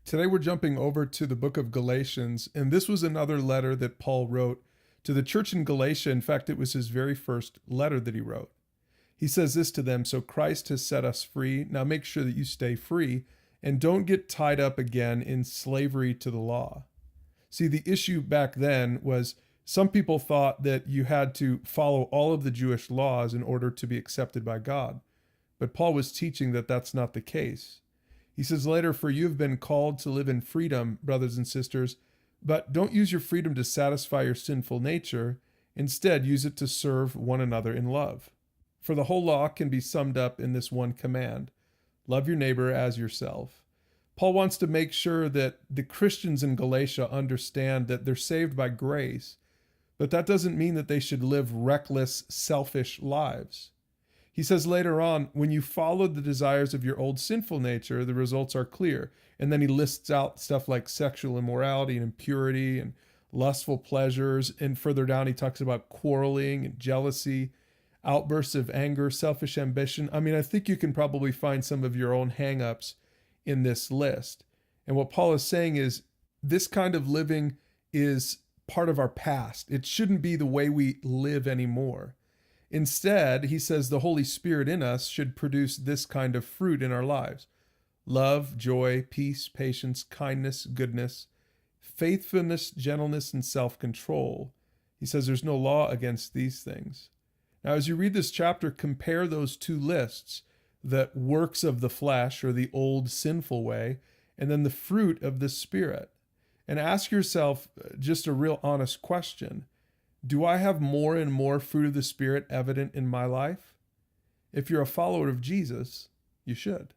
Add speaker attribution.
Speaker 1: Today we're jumping over to the book of Galatians, and this was another letter that Paul wrote to the church in Galatia. In fact, it was his very first letter that he wrote. He says this to them: "So Christ has set us free. Now make sure that you stay free and don't get tied up again in slavery to the law." See, the issue back then was some people thought that you had to follow all of the Jewish laws in order to be accepted by God. But Paul was teaching that that's not the case. He says later, "For you have been called to live in freedom, brothers and sisters, but don't use your freedom to satisfy your sinful nature. Instead, use it to serve one another in love. For the whole law can be summed up in this one command: love your neighbor as yourself." Paul wants to make sure that the Christians in Galatia understand that they're saved by grace, but that doesn't mean that they should live reckless, selfish lives. He says later on, when you follow the desires of your old sinful nature, the results are clear. And then he lists out stuff like sexual immorality and impurity and lustful pleasures. And further down, he talks about quarreling and jealousy, outbursts of anger, selfish ambition. I mean, I think you can probably find some of your own hang-ups in this list. And what Paul is saying is this kind of living is part of our past. It shouldn't be the way we live anymore. Instead, he says the Holy Spirit in us should produce this kind of fruit in our lives: love, joy, peace, patience, kindness, goodness, faithfulness, gentleness, and self-control. He says there's no law against these things. Now, as you read this chapter, compare those two lists: the works of the flesh, or the old sinful way, and then the fruit of the Spirit. And ask yourself just a real honest question: do I have more and more fruit of the Spirit evident in my life? If you're a follower of Jesus, you should.